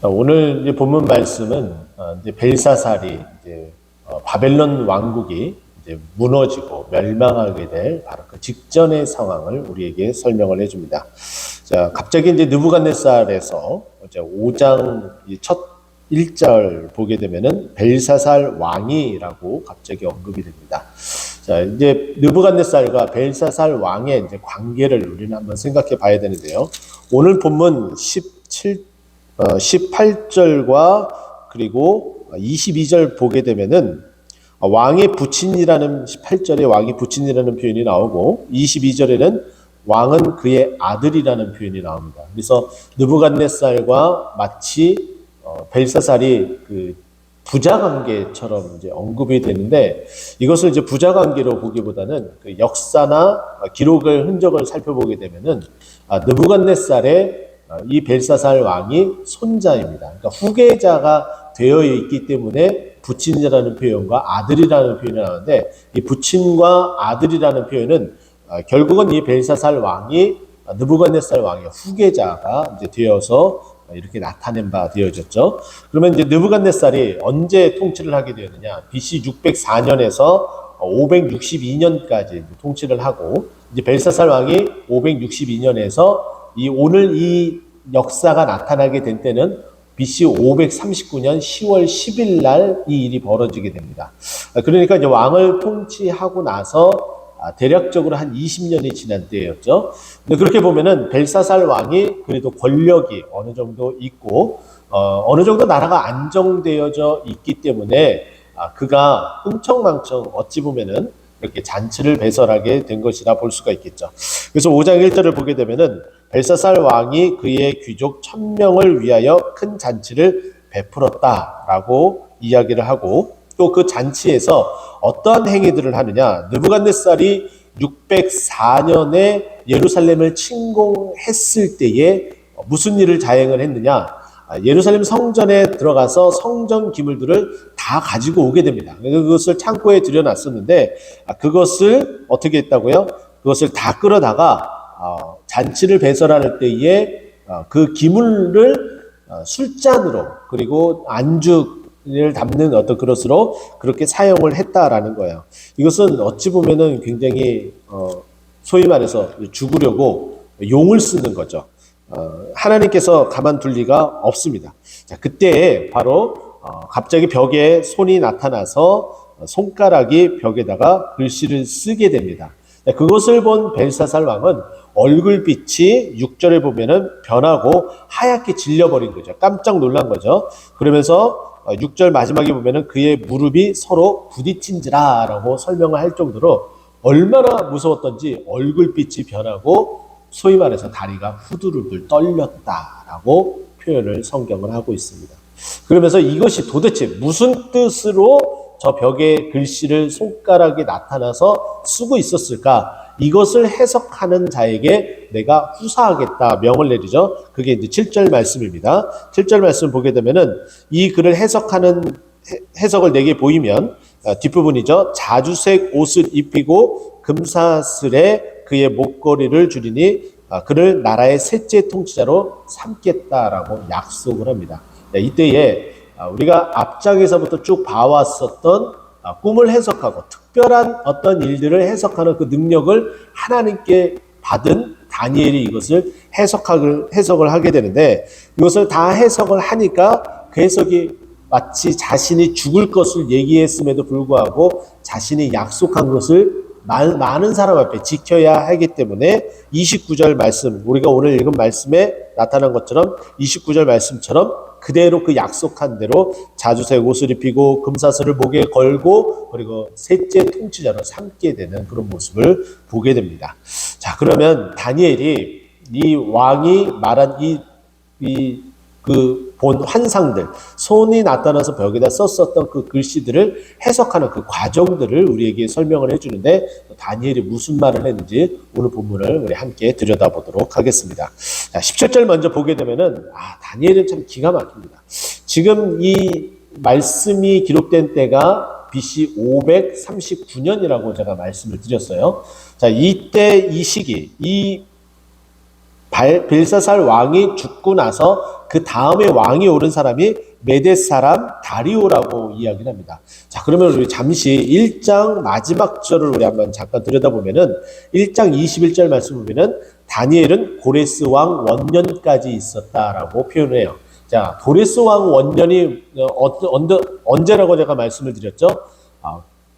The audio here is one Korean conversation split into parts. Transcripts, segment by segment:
오늘 이제 본문 말씀은 이제 벨사살이 이제 바벨론 왕국이 이제 무너지고 멸망하게 될 바로 그 직전의 상황을 우리에게 설명을 해줍니다. 자, 갑자기 이제 느부갓네살에서 이제 5장 첫 1절 보게 되면은 벨사살 왕이라고 갑자기 언급이 됩니다. 자, 이제 느부갓네살과 벨사살 왕의 이제 관계를 우리는 한번 생각해 봐야 되는데요. 오늘 본문 18절과 그리고 22절 보게 되면은 왕의 부친이라는 18절에 왕의 부친이라는 표현이 나오고 22절에는 왕은 그의 아들이라는 표현이 나옵니다. 그래서 느부갓네살과 마치 벨사살이 그 부자 관계처럼 이제 언급이 되는데 이것을 이제 부자 관계로 보기보다는 그 역사나 기록을 흔적을 살펴보게 되면은 느부갓네살의 이 벨사살 왕이 손자입니다. 그러니까 후계자가 되어 있기 때문에 부친이라는 표현과 아들이라는 표현이 나오는데 이 부친과 아들이라는 표현은 결국은 이 벨사살 왕이 느부갓네살 왕의 후계자가 이제 되어서 이렇게 나타낸 바 되어졌죠. 그러면 이제 느부갓네살이 언제 통치를 하게 되었느냐? BC 604년에서 562년까지 통치를 하고 이제 벨사살 왕이 562년에서 오늘 이 역사가 나타나게 된 때는 BC 539년 10월 10일 날 이 일이 벌어지게 됩니다. 그러니까 이제 왕을 통치하고 나서 대략적으로 한 20년이 지난 때였죠. 근데 그렇게 보면은 벨사살 왕이 그래도 권력이 어느 정도 있고 어느 정도 나라가 안정되어져 있기 때문에 그가 흥청망청 어찌 보면은 이렇게 잔치를 배설하게 된 것이라 볼 수가 있겠죠. 그래서 5장 1절을 보게 되면은 벨사살 왕이 그의 귀족 1000명을 위하여 큰 잔치를 베풀었다라고 이야기를 하고 또 그 잔치에서 어떠한 행위들을 하느냐. 느부갓네살이 604년에 예루살렘을 침공했을 때에 무슨 일을 자행을 했느냐. 예루살렘 성전에 들어가서 성전 기물들을 다 가지고 오게 됩니다. 그것을 창고에 들여놨었는데 그것을 어떻게 했다고요? 그것을 다 끌어다가 잔치를 배설할 때에 그 기물을 술잔으로 그리고 안주를 담는 어떤 그릇으로 그렇게 사용을 했다라는 거예요. 이것은 어찌 보면은 굉장히 소위 말해서 죽으려고 용을 쓰는 거죠. 하나님께서 가만둘 리가 없습니다. 자, 그때 바로 갑자기 벽에 손이 나타나서 손가락이 벽에다가 글씨를 쓰게 됩니다. 그것을 본 벨사살 왕은 얼굴빛이 6절에 보면은 변하고 하얗게 질려버린 거죠. 깜짝 놀란 거죠. 그러면서 6절 마지막에 보면은 그의 무릎이 서로 부딪힌지라 라고 설명을 할 정도로 얼마나 무서웠던지 얼굴빛이 변하고 소위 말해서 다리가 후두르들 떨렸다라고 표현을 성경을 하고 있습니다. 그러면서 이것이 도대체 무슨 뜻으로 저 벽에 글씨를 손가락이 나타나서 쓰고 있었을까? 이것을 해석하는 자에게 내가 후사하겠다 명을 내리죠. 그게 이제 7절 말씀입니다. 7절 말씀 보게 되면은 이 글을 해석을 내게 보이면 뒷부분이죠. 자주색 옷을 입히고 금사슬에 그의 목걸이를 주리니 그를 나라의 셋째 통치자로 삼겠다라고 약속을 합니다. 이때에 우리가 앞장에서부터 쭉 봐왔었던 꿈을 해석하고 특별한 어떤 일들을 해석하는 그 능력을 하나님께 받은 다니엘이 이것을 해석을 하게 되는데 이것을 다 해석을 하니까 그 해석이 마치 자신이 죽을 것을 얘기했음에도 불구하고 자신이 약속한 것을 많은 사람 앞에 지켜야 하기 때문에 29절 말씀, 우리가 오늘 읽은 말씀에 나타난 것처럼 29절 말씀처럼 그대로 그 약속한 대로 자주색 옷을 입히고 금사슬을 목에 걸고 그리고 셋째 통치자로 삼게 되는 그런 모습을 보게 됩니다. 자, 그러면 다니엘이 이 왕이 말한 그 본 환상들, 손이 나타나서 벽에다 썼었던 그 글씨들을 해석하는 그 과정들을 우리에게 설명을 해주는데 다니엘이 무슨 말을 했는지 오늘 본문을 우리 함께 들여다보도록 하겠습니다. 자, 17절 먼저 보게 되면은 다니엘은 참 기가 막힙니다. 지금 이 말씀이 기록된 때가 BC 539년이라고 제가 말씀을 드렸어요. 자, 이때 이 시기, 이 벨사살 왕이 죽고 나서 그 다음에 왕이 오른 사람이 메대 사람 다리오라고 이야기를 합니다. 자, 그러면 우리 잠시 1장 마지막 절을 우리 한번 잠깐 들여다보면은 1장 21절 말씀 보면은 다니엘은 고레스 왕 원년까지 있었다라고 표현을 해요. 자, 고레스 왕 원년이 언제라고 제가 말씀을 드렸죠?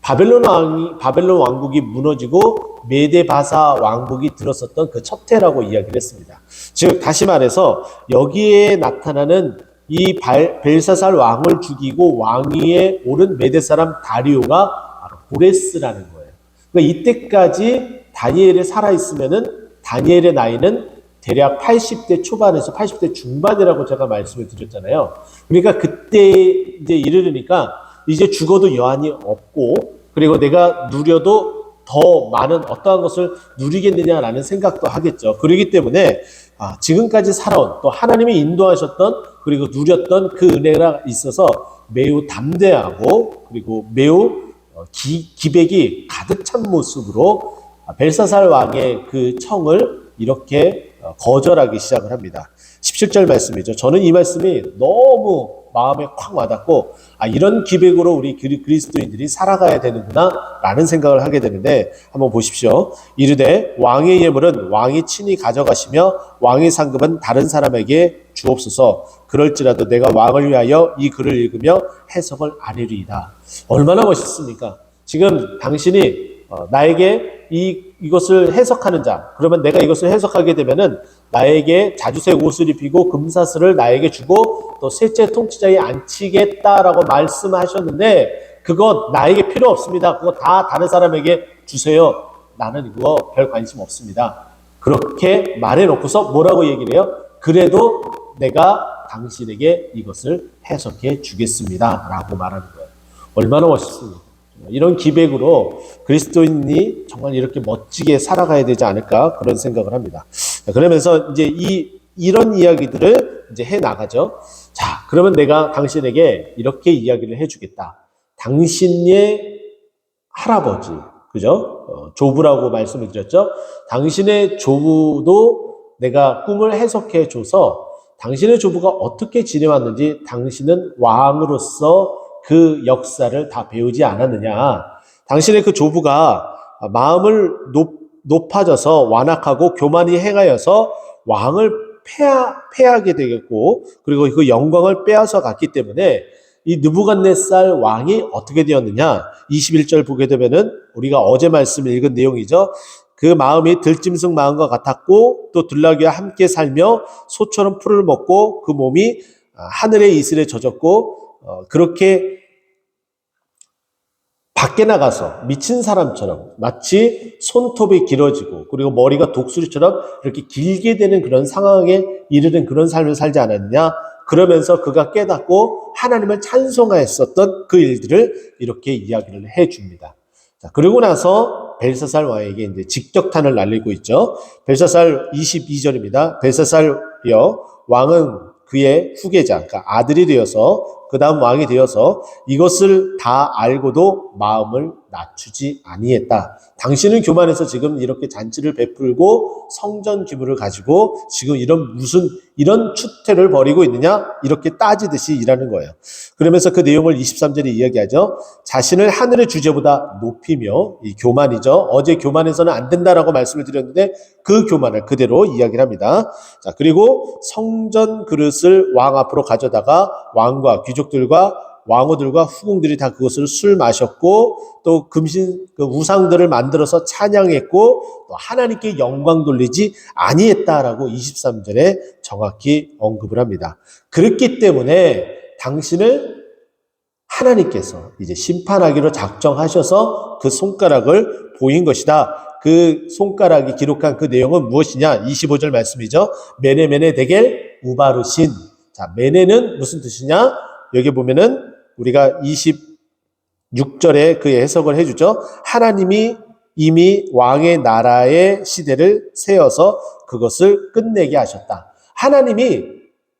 바벨론 왕국이 무너지고 메데바사 왕국이 들었었던 그 첫 해라고 이야기를 했습니다. 즉 다시 말해서 여기에 나타나는 이 벨사살 왕을 죽이고 왕위에 오른 메데 사람 다리오가 바로 고레스라는 거예요. 그러니까 이때까지 다니엘이 살아있으면은 다니엘의 나이는 대략 80대 초반에서 80대 중반이라고 제가 말씀을 드렸잖아요. 그러니까 그때 이제 이르르니까 이제 죽어도 여한이 없고, 그리고 내가 누려도 더 많은 어떠한 것을 누리겠느냐라는 생각도 하겠죠. 그렇기 때문에 지금까지 살아온, 또 하나님이 인도하셨던 그리고 누렸던 그 은혜가 있어서 매우 담대하고 그리고 매우 기백이 가득 찬 모습으로 벨사살 왕의 그 청을 이렇게 거절하기 시작을 합니다. 17절 말씀이죠. 저는 이 말씀이 너무 마음에 콱 와닿고 이런 기백으로 우리 그리스도인들이 살아가야 되는구나 라는 생각을 하게 되는데, 한번 보십시오. 이르되 왕의 예물은 왕이 친히 가져가시며 왕의 상급은 다른 사람에게 주옵소서. 그럴지라도 내가 왕을 위하여 이 글을 읽으며 해석을 아뢰리이다. 얼마나 멋있습니까? 지금 당신이 나에게 이것을 해석하는 자, 그러면 내가 이것을 해석하게 되면은 나에게 자주색 옷을 입히고 금사슬을 나에게 주고 또 셋째 통치자에 앉히겠다라고 말씀하셨는데, 그거 나에게 필요 없습니다. 그거 다 다른 사람에게 주세요. 나는 이거 별 관심 없습니다. 그렇게 말해놓고서 뭐라고 얘기를 해요? 그래도 내가 당신에게 이것을 해석해 주겠습니다 라고 말하는 거예요. 얼마나 멋있습니까? 이런 기백으로 그리스도인이 정말 이렇게 멋지게 살아가야 되지 않을까, 그런 생각을 합니다. 그러면서 이제 이런 이야기들을 이제 해 나가죠. 자, 그러면 내가 당신에게 이렇게 이야기를 해주겠다. 당신의 할아버지, 그죠? 조부라고 말씀을 드렸죠. 당신의 조부도 내가 꿈을 해석해 줘서 당신의 조부가 어떻게 지내왔는지 당신은 왕으로서 그 역사를 다 배우지 않았느냐. 당신의 그 조부가 마음을 높아져서 완악하고 교만이 행하여서 왕을 패하게 되겠고, 그리고 그 영광을 빼앗아 갔기 때문에 이 느부갓네살 왕이 어떻게 되었느냐. 21절 보게 되면은 우리가 어제 말씀 읽은 내용이죠. 그 마음이 들짐승 마음과 같았고 또 들나귀와 함께 살며 소처럼 풀을 먹고 그 몸이 하늘의 이슬에 젖었고 그렇게 밖에 나가서 미친 사람처럼 마치 손톱이 길어지고 그리고 머리가 독수리처럼 이렇게 길게 되는 그런 상황에 이르는 그런 삶을 살지 않았느냐. 그러면서 그가 깨닫고 하나님을 찬송하였었던 그 일들을 이렇게 이야기를 해줍니다. 자, 그리고 나서 벨사살 왕에게 이제 직격탄을 날리고 있죠. 벨사살 22절입니다. 벨사살이여 왕은 그의 후계자, 그러니까 아들이 되어서 그 다음 왕이 되어서 이것을 다 알고도 마음을 낮추지 아니했다. 당신은 교만해서 지금 이렇게 잔치를 베풀고 성전 기물을 가지고 지금 이런 추태를 벌이고 있느냐? 이렇게 따지듯이 일하는 거예요. 그러면서 그 내용을 23절에 이야기하죠. 자신을 하늘의 주제보다 높이며, 이 교만이죠. 어제 교만해서는 안 된다라고 말씀을 드렸는데 그 교만을 그대로 이야기를 합니다. 자, 그리고 성전 그릇을 왕 앞으로 가져다가 왕과 귀족들과 왕후들과 후궁들이 다 그것을 술 마셨고 또 그 우상들을 만들어서 찬양했고 또 하나님께 영광 돌리지 아니했다라고 23절에 정확히 언급을 합니다. 그렇기 때문에 당신을 하나님께서 이제 심판하기로 작정하셔서 그 손가락을 보인 것이다. 그 손가락이 기록한 그 내용은 무엇이냐? 25절 말씀이죠. 메네 데겔 우바르신. 자, 메네는 무슨 뜻이냐? 여기 보면은 우리가 26절에 그 해석을 해주죠. 하나님이 이미 왕의 나라의 시대를 세워서 그것을 끝내게 하셨다. 하나님이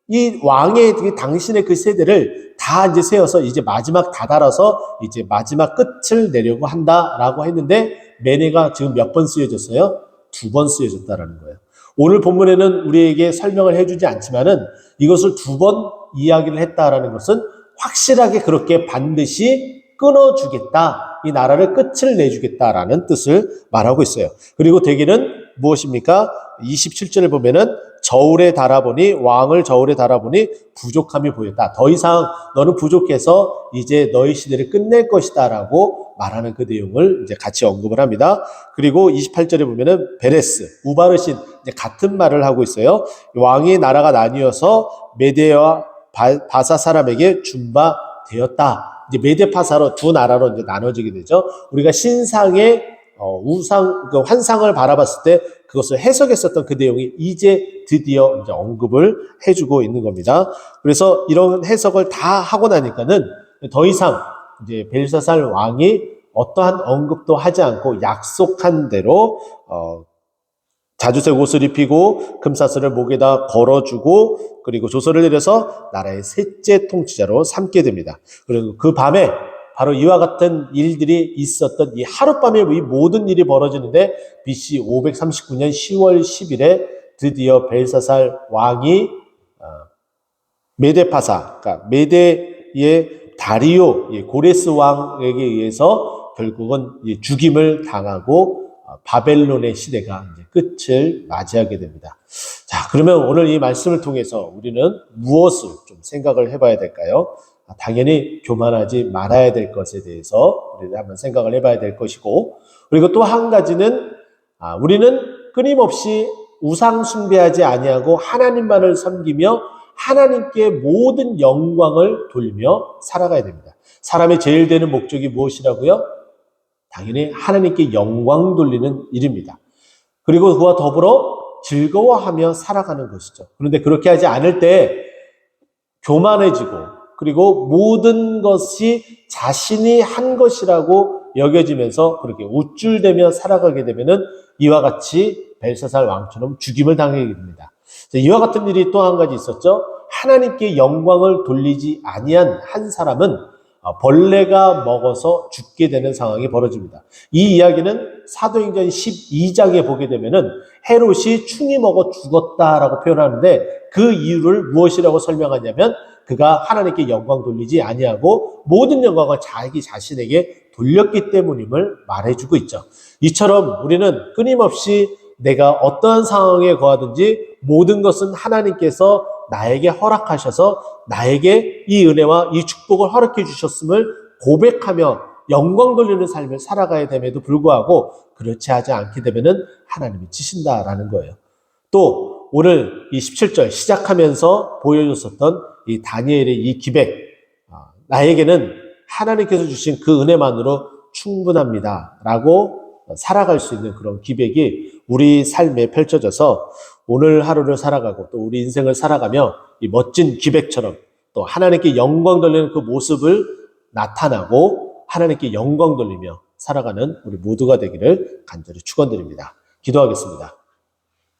이 왕의 당신의 그 세대를 다 이제 세워서 이제 마지막 다다라서 이제 마지막 끝을 내려고 한다라고 했는데 메네가 지금 몇 번 쓰여졌어요? 2번 쓰여졌다라는 거예요. 오늘 본문에는 우리에게 설명을 해주지 않지만은 이것을 두 번 이야기를 했다라는 것은 확실하게 그렇게 반드시 끊어주겠다. 이 나라를 끝을 내주겠다라는 뜻을 말하고 있어요. 그리고 대개는 무엇입니까? 27절을 보면은 왕을 저울에 달아보니 부족함이 보였다. 더 이상 너는 부족해서 이제 너의 시대를 끝낼 것이다 라고 말하는 그 내용을 이제 같이 언급을 합니다. 그리고 28절에 보면은 베레스, 우바르신 이제 같은 말을 하고 있어요. 왕의 나라가 나뉘어서 메대와 바사 사람에게 준바되었다. 이제 메데파사로 두 나라로 이제 나눠지게 되죠. 우리가 신상의 그 환상을 바라봤을 때 그것을 해석했었던 그 내용이 이제 드디어 이제 언급을 해주고 있는 겁니다. 그래서 이런 해석을 다 하고 나니까는 더 이상 이제 벨사살 왕이 어떠한 언급도 하지 않고 약속한 대로 자주색 옷을 입히고 금사슬을 목에다 걸어주고 그리고 조서를 내려서 나라의 셋째 통치자로 삼게 됩니다. 그리고 그 밤에 바로 이와 같은 일들이 있었던 이 하룻밤에 이 모든 일이 벌어지는데 BC 539년 10월 10일에 드디어 벨사살 왕이 메데파사, 그러니까 메데의 다리오 고레스 왕에게 의해서 결국은 죽임을 당하고 바벨론의 시대가 이제 끝을 맞이하게 됩니다. 자, 그러면 오늘 이 말씀을 통해서 우리는 무엇을 좀 생각을 해봐야 될까요? 당연히 교만하지 말아야 될 것에 대해서 우리는 한번 생각을 해봐야 될 것이고, 그리고 또 한 가지는 우리는 끊임없이 우상 숭배하지 아니하고 하나님만을 섬기며 하나님께 모든 영광을 돌며 살아가야 됩니다. 사람의 제일 되는 목적이 무엇이라고요? 당연히 하나님께 영광 돌리는 일입니다. 그리고 그와 더불어 즐거워하며 살아가는 것이죠. 그런데 그렇게 하지 않을 때 교만해지고 그리고 모든 것이 자신이 한 것이라고 여겨지면서 그렇게 우쭐대며 살아가게 되면은 이와 같이 벨사살 왕처럼 죽임을 당하게 됩니다. 이와 같은 일이 또 한 가지 있었죠. 하나님께 영광을 돌리지 아니한 한 사람은 벌레가 먹어서 죽게 되는 상황이 벌어집니다. 이 이야기는 사도행전 12장에 보게 되면은 헤롯이 충이 먹어 죽었다라고 표현하는데 그 이유를 무엇이라고 설명하냐면 그가 하나님께 영광 돌리지 아니하고 모든 영광을 자기 자신에게 돌렸기 때문임을 말해주고 있죠. 이처럼 우리는 끊임없이 내가 어떠한 상황에 거하든지 모든 것은 하나님께서 나에게 허락하셔서 나에게 이 은혜와 이 축복을 허락해 주셨음을 고백하며 영광 돌리는 삶을 살아가야 됨에도 불구하고 그렇지 하지 않게 되면은 하나님이 치신다라는 거예요. 또 오늘 이 17절 시작하면서 보여줬었던 이 다니엘의 이 기백, 나에게는 하나님께서 주신 그 은혜만으로 충분합니다 라고 살아갈 수 있는 그런 기백이 우리 삶에 펼쳐져서 오늘 하루를 살아가고 또 우리 인생을 살아가며 이 멋진 기백처럼 또 하나님께 영광 돌리는 그 모습을 나타나고 하나님께 영광 돌리며 살아가는 우리 모두가 되기를 간절히 축원드립니다. 기도하겠습니다.